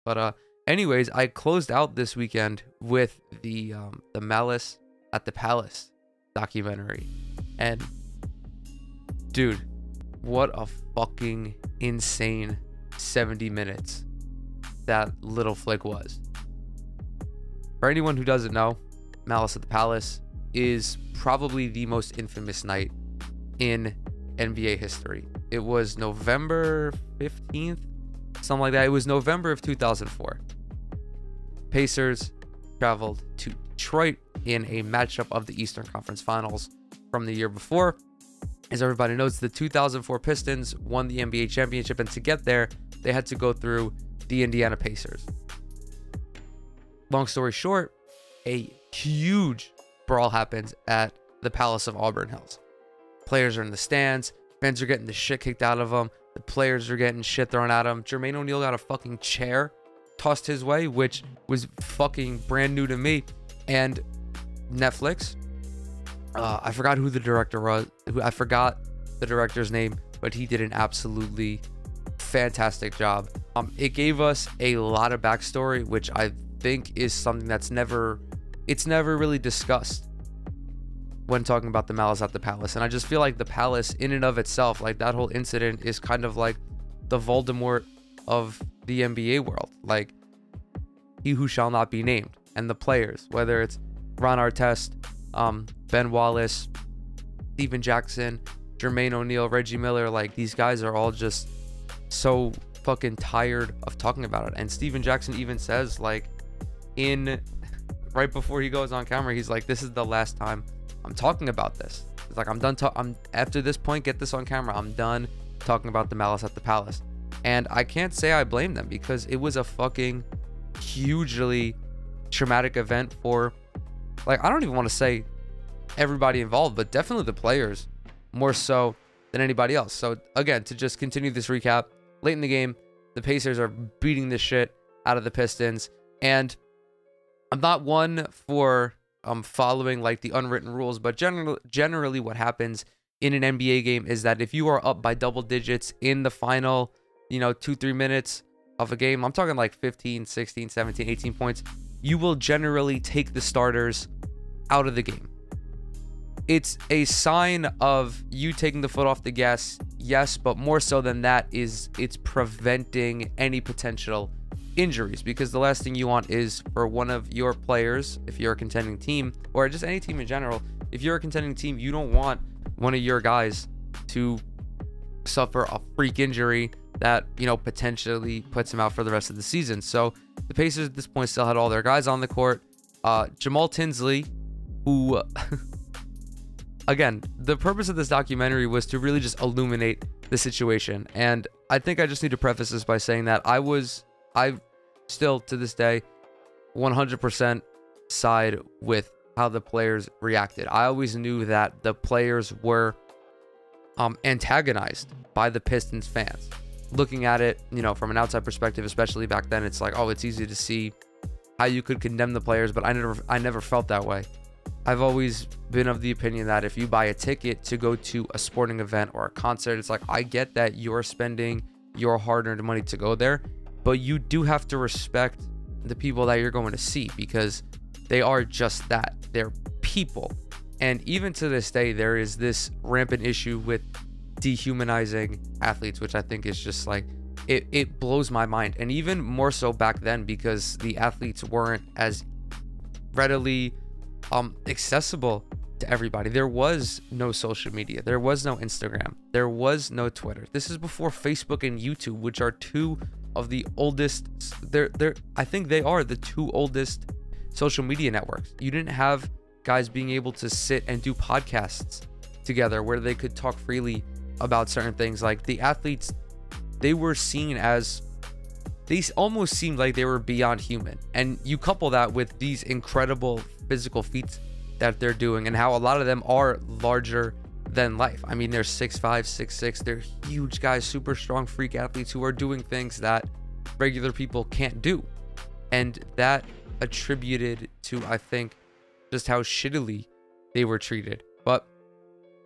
But anyways, I closed out this weekend with the Malice at the Palace documentary. And dude, what a fucking insane 70 minutes that little flick was. For anyone who doesn't know, Malice at the Palace is probably the most infamous night in NBA history. It was November 15th, something like that. It was November of 2004. Pacers traveled to Detroit in a matchup of the Eastern Conference Finals from the year before. As everybody knows, the 2004 Pistons won the NBA championship, and to get there, they had to go through the Indiana Pacers. Long story short, a huge brawl happens at the Palace of Auburn Hills. Players are in the stands, fans are getting the shit kicked out of them, the players are getting shit thrown at them. Jermaine O'Neal got a fucking chair tossed his way, which was fucking brand new to me. And Netflix, I forgot who the director was. I forgot the director's name, but he did an absolutely fantastic job. It gave us a lot of backstory, which I think is something that's never really discussed when talking about the Malice at the Palace. And I just feel like the Palace in and of itself, like that whole incident, is kind of like the Voldemort of the NBA world. Like, he who shall not be named. And the players, whether it's Ron Artest, Ben Wallace, Steven Jackson, Jermaine O'Neal, Reggie Miller, like these guys are all just so fucking tired of talking about it. And Steven Jackson even says, like, right before he goes on camera, he's like, this is the last time I'm talking about this. It's like, I'm done. I'm after this point, get this on camera. I'm done talking about the Malice at the Palace. And I can't say I blame them, because it was a fucking hugely traumatic event for, like, I don't even want to say everybody involved, but definitely the players more so than anybody else. So again, to just continue this recap, late in the game, the Pacers are beating the shit out of the Pistons. And I'm not one for following like the unwritten rules, but generally what happens in an NBA game is that if you are up by double digits in the final, 2-3 minutes of a game, I'm talking like 15, 16, 17, 18 points, you will generally take the starters out of the game. It's a sign of you taking the foot off the gas, yes, but more so than that is it's preventing any potential injuries, because the last thing you want is for one of your players, if you're a contending team, or just any team in general, if you're a contending team, you don't want one of your guys to suffer a freak injury that, potentially puts him out for the rest of the season. So the Pacers at this point still had all their guys on the court. Jamal Tinsley, who again, the purpose of this documentary was to really just illuminate the situation. And I think I just need to preface this by saying that I still to this day 100% side with how the players reacted. I always knew that the players were antagonized by the Pistons fans. Looking at it, from an outside perspective, especially back then, it's like, oh, it's easy to see how you could condemn the players, but I never felt that way. I've always been of the opinion that if you buy a ticket to go to a sporting event or a concert, it's like, I get that you're spending your hard-earned money to go there, but you do have to respect the people that you're going to see, because they are just that. They're people. And even to this day, there is this rampant issue with dehumanizing athletes, which I think is just like, it blows my mind. And even more so back then, because the athletes weren't as readily accessible to everybody. There was no social media. There was no Instagram. There was no Twitter. This is before Facebook and YouTube, which are two of the oldest. I think they are the two oldest social media networks. You didn't have guys being able to sit and do podcasts together where they could talk freely about certain things. Like, the athletes, they were seen as, they almost seemed like they were beyond human. And you couple that with these incredible physical feats that they're doing, and how a lot of them are larger than life. I mean, they're 6'5", 6'6". They're huge guys, super strong freak athletes who are doing things that regular people can't do. And that attributed to, I think, just how shittily they were treated. But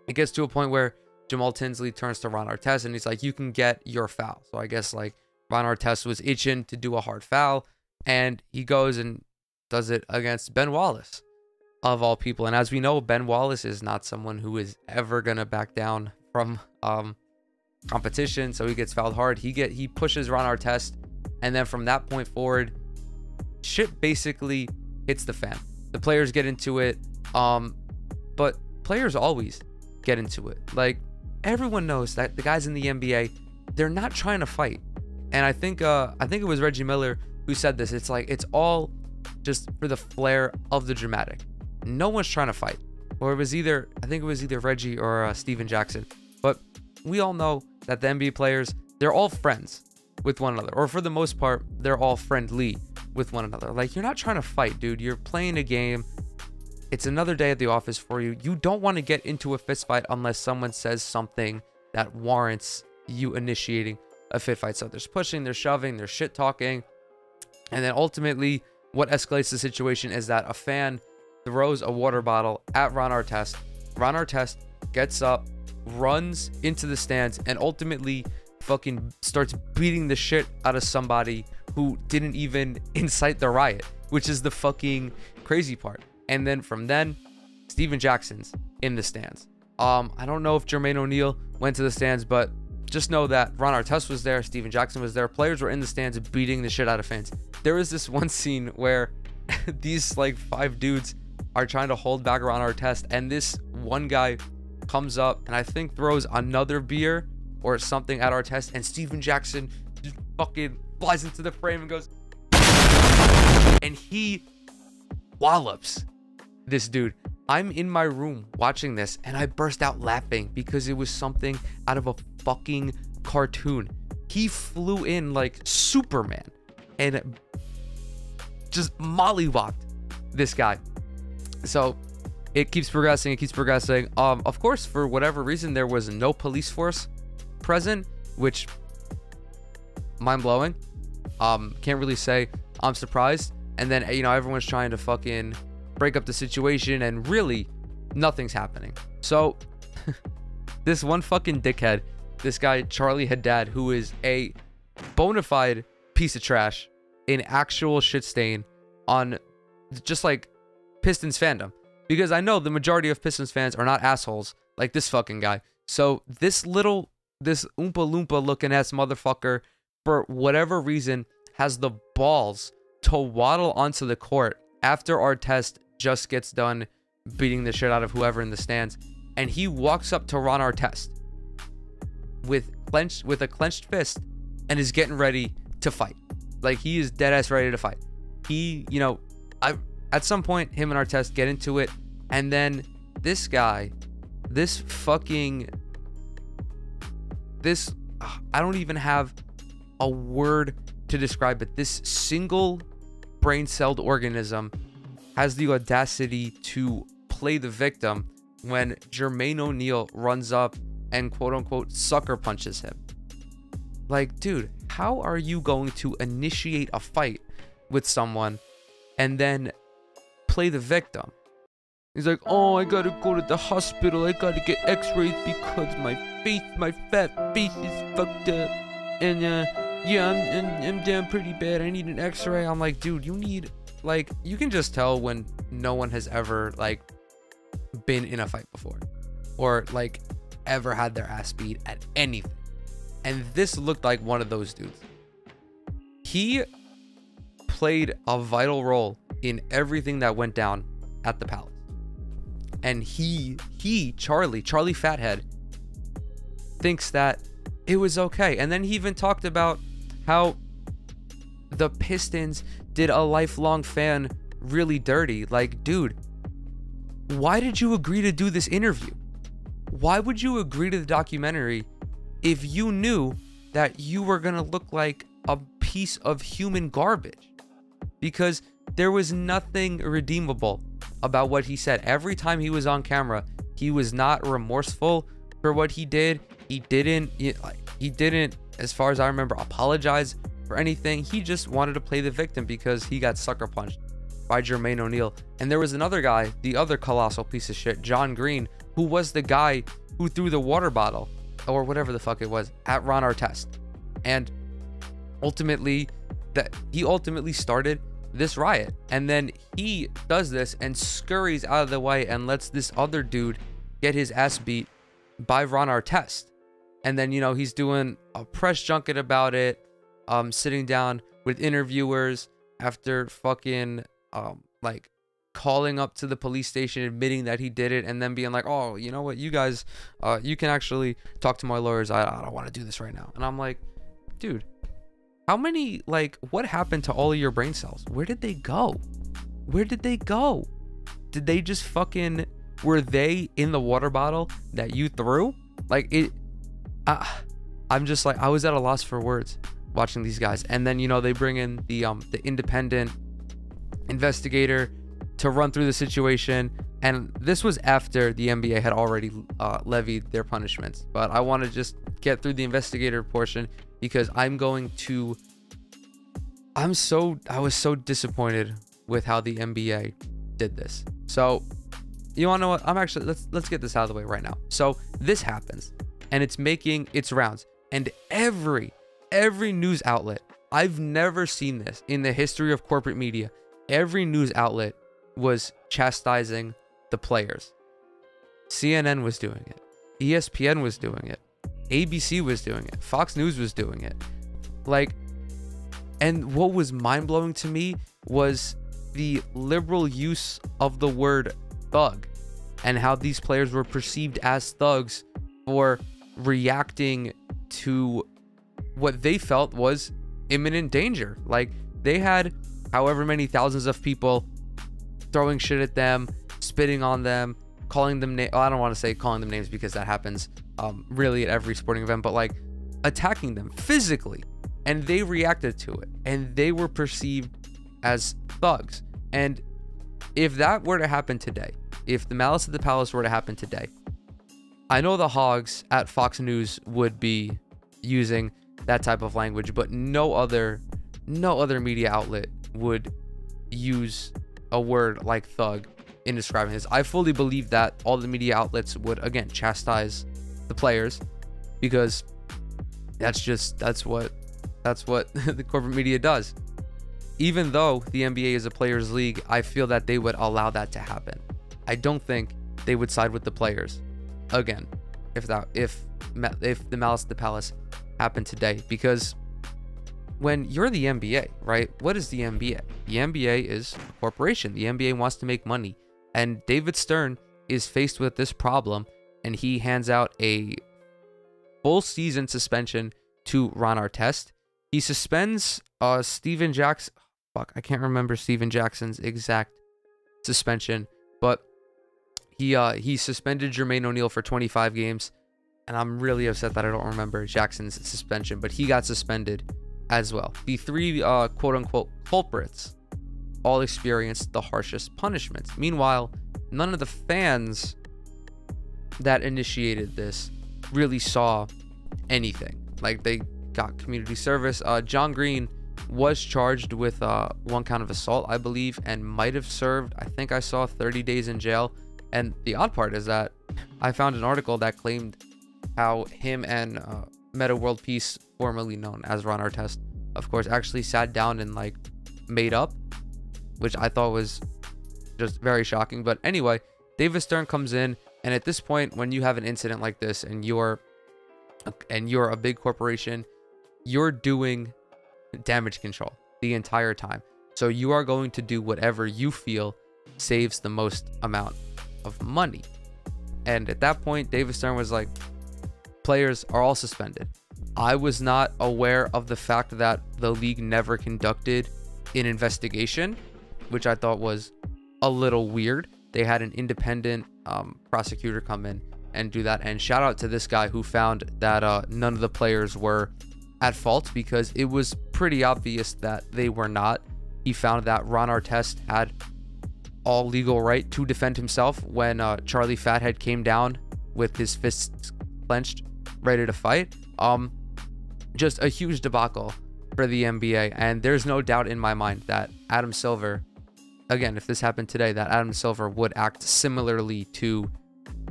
it gets to a point where Jamal Tinsley turns to Ron Artest and he's like, you can get your foul. So I guess like Ron Artest was itching to do a hard foul, and he goes and does it against Ben Wallace, of all people. And as we know, Ben Wallace is not someone who is ever gonna back down from competition. So he gets fouled hard. He pushes Ron Artest, and then from that point forward, shit basically hits the fan. The players get into it, but players always get into it. Like, everyone knows that the guys in the NBA, they're not trying to fight. And I think it was Reggie Miller who said this. It's like, it's all just for the flair of the dramatic. No one's trying to fight. Or I think it was either Reggie or Steven Jackson. But we all know that the NBA players, they're all friends with one another, or for the most part, they're all friendly with one another. Like, you're not trying to fight, dude. You're playing a game. It's another day at the office for you. You don't want to get into a fist fight unless someone says something that warrants you initiating a fist fight. So there's pushing, there's shoving, there's shit talking. And then ultimately, what escalates the situation is that a fan throws a water bottle at Ron Artest. Ron Artest gets up, runs into the stands, and ultimately fucking starts beating the shit out of somebody who didn't even incite the riot, which is the fucking crazy part. And then from then, Steven Jackson's in the stands. I don't know if Jermaine O'Neal went to the stands, but just know that Ron Artest was there, Steven Jackson was there, players were in the stands beating the shit out of fans. There was this one scene where these like 5 dudes are trying to hold back Ron Artest, and this one guy comes up and I think throws another beer or something at Artest, and Steven Jackson just fucking flies into the frame and goes, and he wallops this dude. I'm in my room watching this and I burst out laughing because it was something out of a fucking cartoon. He flew in like Superman and just mollywopped this guy. So it keeps progressing, of course, for whatever reason, there was no police force present, which mind-blowing. Can't really say I'm surprised. And then, you know, everyone's trying to fucking break up the situation, and really nothing's happening. So this one fucking dickhead, this guy Charlie Haddad, who is a bona fide piece of trash, an actual shit stain on just like Pistons fandom, because I know the majority of Pistons fans are not assholes like this fucking guy. So this Oompa Loompa looking ass motherfucker, for whatever reason, has the balls to waddle onto the court after Artest just gets done beating the shit out of whoever in the stands, and he walks up to Ron Artest with a clenched fist and is getting ready to fight. Like, he is dead ass ready to fight. He, you know, at some point, him and Artest get into it, and then this guy, I don't even have a word to describe it. This single brain-celled organism has the audacity to play the victim when Jermaine O'Neal runs up and quote-unquote sucker punches him. Like, dude, how are you going to initiate a fight with someone and then play the victim? He's like, oh, I gotta go to the hospital, I gotta get x-rays because my fat face is fucked up, and yeah, I'm down pretty bad, I need an x-ray. I'm like, dude, you need, like, you can just tell when no one has ever, like, been in a fight before, or, like, ever had their ass beat at anything. And this looked like one of those dudes. He played a vital role in everything that went down at the Palace. And Charlie Fathead, thinks that it was okay. And then he even talked about how the Pistons did a lifelong fan really dirty. Like, dude, why did you agree to do this interview? Why would you agree to the documentary if you knew that you were gonna look like a piece of human garbage? Because there was nothing redeemable about what he said. Every time he was on camera, he was not remorseful for what he did. He didn't, as far as I remember, apologize for anything. He just wanted to play the victim because he got sucker punched by Jermaine O'Neal. And there was another guy, the other colossal piece of shit, John Green, who was the guy who threw the water bottle or whatever the fuck it was at Ron Artest. And ultimately started this riot. And then he does this and scurries out of the way and lets this other dude get his ass beat by Ron Artest. And then, you know, he's doing a press junket about it, sitting down with interviewers after fucking like calling up to the police station, admitting that he did it, and then being like, oh, you know what, you guys, you can actually talk to my lawyers. I don't want to do this right now. And I'm like, dude, how many, like, what happened to all of your brain cells? Where did they go? Where did they go? Did they just fucking, were they in the water bottle that you threw? Like, I'm just like, I was at a loss for words watching these guys. And then, you know, they bring in the independent investigator to run through the situation. And this was after the NBA had already levied their punishments. But I want to just get through the investigator portion because I was so disappointed with how the NBA did this. So, you want to know what? Let's get this out of the way right now. So this happens and it's making its rounds, and every news outlet, I've never seen this in the history of corporate media. Every news outlet was chastising the players. CNN was doing it. ESPN was doing it. ABC was doing it. Fox News was doing it. Like, and what was mind-blowing to me was the liberal use of the word thug and how these players were perceived as thugs for reacting to what they felt was imminent danger. Like, they had however many thousands of people throwing shit at them, spitting on them, calling them I don't want to say calling them names because that happens really at every sporting event, but like attacking them physically, and they reacted to it and they were perceived as thugs. And if that were to happen today, if the Malice at the Palace were to happen today, I know the hogs at Fox News would be using that type of language, but no other media outlet would use a word like thug in describing this. I fully believe that all the media outlets would, again, chastise the players because that's what the corporate media does. Even though the NBA is a players' league, I feel that they would allow that to happen. I don't think they would side with the players. Again, if the Malice at the Palace happened today, because when you're the NBA, right? What is the NBA? The NBA is a corporation. The NBA wants to make money, and David Stern is faced with this problem, and he hands out a full season suspension to Ron Artest. He suspends Steven Jackson. Fuck, I can't remember Steven Jackson's exact suspension, but he suspended Jermaine O'Neal for 25 games, and I'm really upset that I don't remember Jackson's suspension, but he got suspended as well. The three quote-unquote culprits all experienced the harshest punishments. Meanwhile, none of the fans that initiated this really saw anything. Like, they got community service. John Green was charged with one count of assault, I believe, and might have served, I think I saw 30 days in jail. And the odd part is that I found an article that claimed how him and Meta World Peace, formerly known as Ron Artest, of course, actually sat down and like made up, which I thought was just very shocking. But anyway, David Stern comes in, and at this point, when you have an incident like this and you're a big corporation, you're doing damage control the entire time. So you are going to do whatever you feel saves the most amount of money. And at that point, David Stern was like, players are all suspended. I was not aware of the fact that the league never conducted an investigation, which I thought was a little weird. They had an independent prosecutor come in and do that. And shout out to this guy who found that none of the players were at fault, because it was pretty obvious that they were not. He found that Ron Artest had all legal right to defend himself when Charlie Fathead came down with his fists clenched, ready to fight. Just a huge debacle for the NBA, and there's no doubt in my mind that Adam Silver, again, if this happened today, that Adam Silver would act similarly to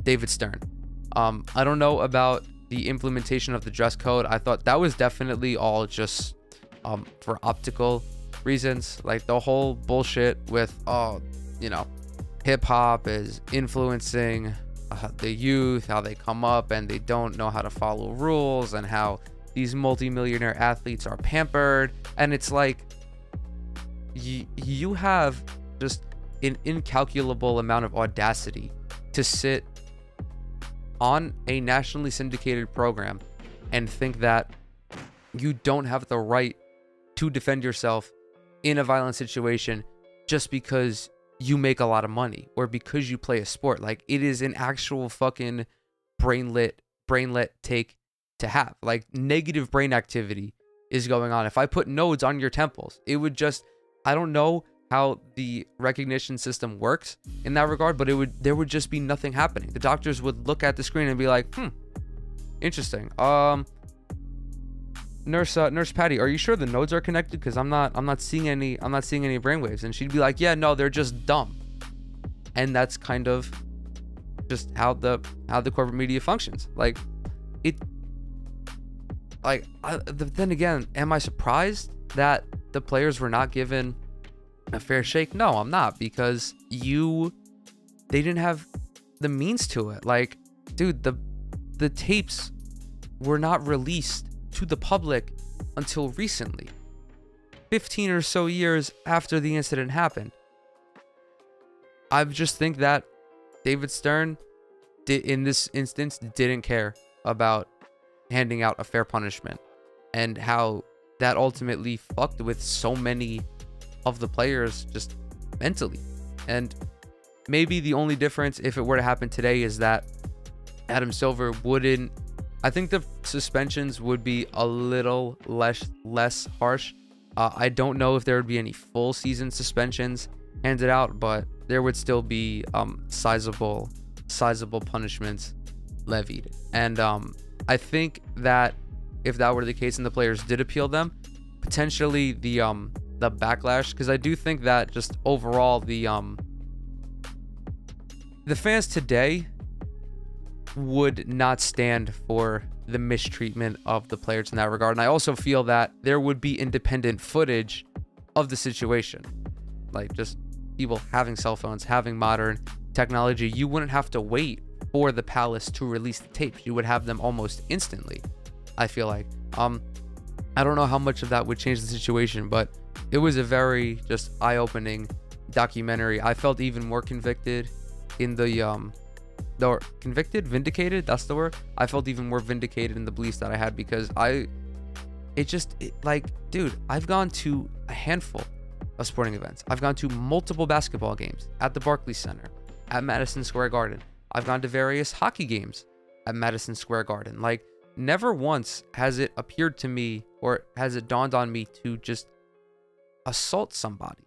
David Stern. I don't know about the implementation of the dress code. I thought that was definitely all just for optical reasons. Like the whole bullshit with hip hop is influencing the youth, how they come up and they don't know how to follow rules, and how these multimillionaire athletes are pampered. And it's like you have just an incalculable amount of audacity to sit on a nationally syndicated program and think that you don't have the right to defend yourself in a violent situation just because you make a lot of money or because you play a sport. Like, it is an actual fucking brainlet take to have. Like, negative brain activity is going on. If I put nodes on your temples, it would just, I don't know how the recognition system works in that regard, but there would just be nothing happening. The doctors would look at the screen and be like, interesting. Nurse Patty, are you sure the nodes are connected? Because I'm not seeing any brainwaves. And she'd be like, yeah, no, they're just dumb. And that's kind of just how the corporate media functions. Like, then again, am I surprised that the players were not given a fair shake? No, I'm not, because they didn't have the means to it. Like, dude, the tapes were not released to the public until recently, 15 or so years after the incident happened. I just think that David Stern in this instance didn't care about handing out a fair punishment, and how that ultimately fucked with so many of the players just mentally. And maybe the only difference, if it were to happen today, is that Adam Silver wouldn't, I think the suspensions would be a little less harsh. I don't know if there would be any full season suspensions handed out, but there would still be sizable punishments levied. And I think that if that were the case and the players did appeal them, potentially the backlash, because I do think that just overall the fans today would not stand for the mistreatment of the players in that regard. And I also feel that there would be independent footage of the situation, like just people having cell phones, having modern technology. You wouldn't have to wait for the Palace to release the tapes. You would have them almost instantly, I feel like. I don't know how much of that would change the situation, but it was a very just eye-opening documentary. I felt even more convicted in vindicated, that's the word. I felt even more vindicated in the beliefs that I had, because dude, I've gone to a handful of sporting events. I've gone to multiple basketball games at the Barclays Center, at Madison Square Garden. I've gone to various hockey games at Madison Square Garden. Like, never once has it appeared to me, or has it dawned on me, to just assault somebody,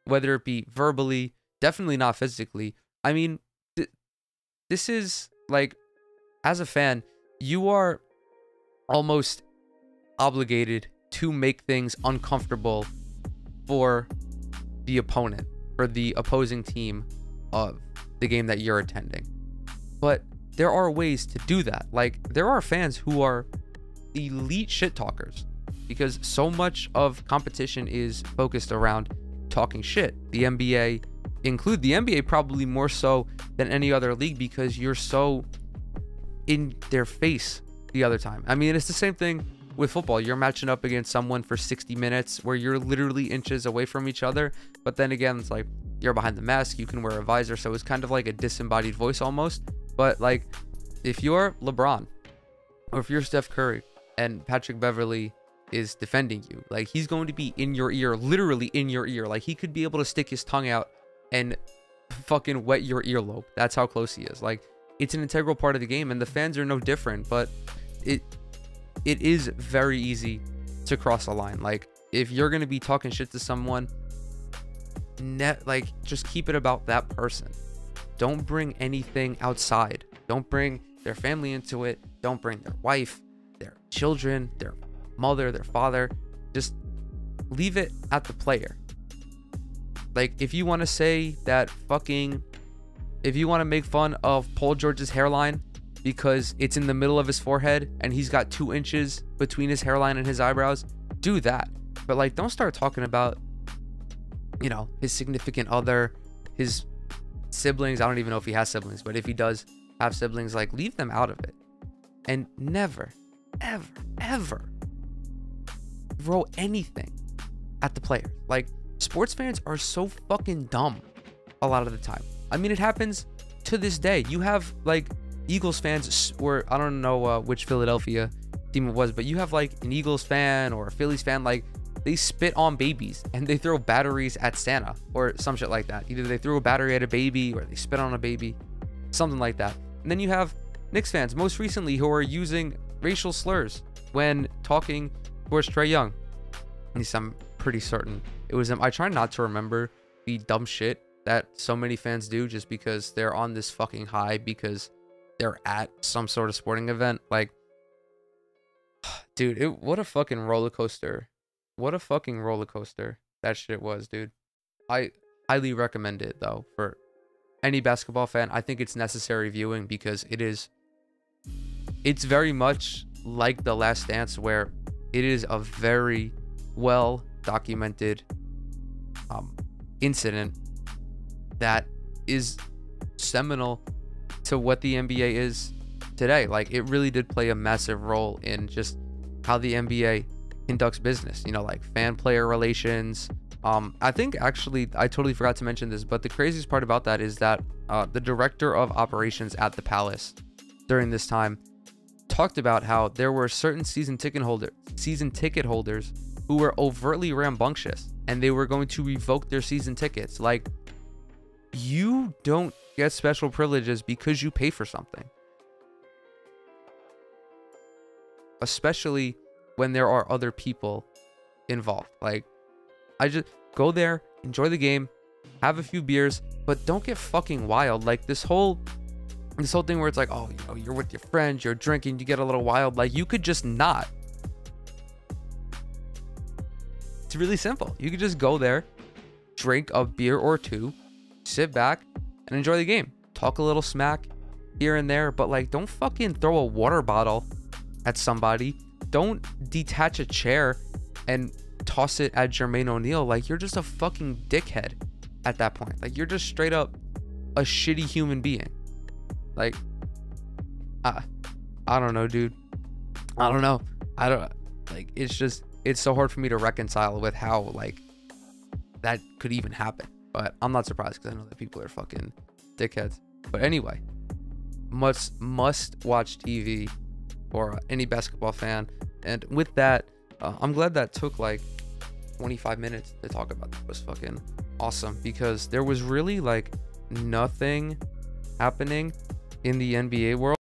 whether it be verbally, definitely not physically. I mean, this is like, as a fan, you are almost obligated to make things uncomfortable for the opponent, for the opposing team of the game that you're attending. But there are ways to do that. Like, there are fans who are elite shit talkers, because so much of competition is focused around talking shit. The NBA probably more so than any other league, because you're so in their face the other time. I mean, it's the same thing with football. You're matching up against someone for 60 minutes where you're literally inches away from each other, but then again, it's like you're behind the mask, you can wear a visor, so it's kind of like a disembodied voice almost. But like, if you're LeBron, or if you're Steph Curry and Patrick Beverley is defending you, like, he's going to be in your ear, literally in your ear. Like, he could be able to stick his tongue out and fucking wet your earlobe. That's how close he is. Like, it's an integral part of the game, and the fans are no different. But it is very easy to cross a line. Like, if you're gonna be talking shit to someone, just keep it about that person. Don't bring anything outside. Don't bring their family into it. Don't bring their wife, their children, their mother, their father. Just leave it at the player. Like, if you want to say that if you want to make fun of Paul George's hairline because it's in the middle of his forehead and he's got 2 inches between his hairline and his eyebrows, do that. But like, don't start talking about, you know, his significant other, his siblings. I don't even know if he has siblings, but if he does have siblings, like, leave them out of it. And never, ever, ever throw anything at the players. Like, sports fans are so fucking dumb a lot of the time. I mean, it happens to this day. You have like Eagles fans, or I don't know which Philadelphia team it was, but you have like an Eagles fan or a Phillies fan, like, they spit on babies and they throw batteries at Santa or some shit like that. Either they threw a battery at a baby or they spit on a baby, something like that. And then you have Knicks fans, most recently, who are using racial slurs when talking towards Trae Young. At least I'm pretty certain it was him. I try not to remember the dumb shit that so many fans do just because they're on this fucking high because they're at some sort of sporting event. Like, dude, what a fucking roller coaster. What a fucking roller coaster that shit was, dude. I highly recommend it, though, for any basketball fan. I think it's necessary viewing because it's very much like The Last Dance, where it is a very well documented incident that is seminal to what the NBA is today. Like, it really did play a massive role in just how the NBA conducts business, you know, like fan player relations. I think actually I totally forgot to mention this, but the craziest part about that is that the director of operations at the Palace during this time talked about how there were certain season ticket holders who were overtly rambunctious and they were going to revoke their season tickets. Like, you don't get special privileges because you pay for something, especially when there are other people involved. Like, I just go there, enjoy the game, have a few beers, but don't get fucking wild. Like, this whole thing where it's like, oh, you know, you're with your friends, you're drinking, you get a little wild. Like, you could just not. It's really simple. You could just go there, drink a beer or two, sit back and enjoy the game, talk a little smack here and there, but like, don't fucking throw a water bottle at somebody. Don't detach a chair and toss it at Jermaine O'Neal. Like, you're just a fucking dickhead at that point. Like, you're just straight up a shitty human being. Like, I don't know, dude. I don't know. Like, it's so hard for me to reconcile with how, like, that could even happen. But I'm not surprised because I know that people are fucking dickheads. But anyway, must watch TV for any basketball fan. And with that, I'm glad that took like 25 minutes to talk about. That was fucking awesome because there was really like nothing happening in the NBA world.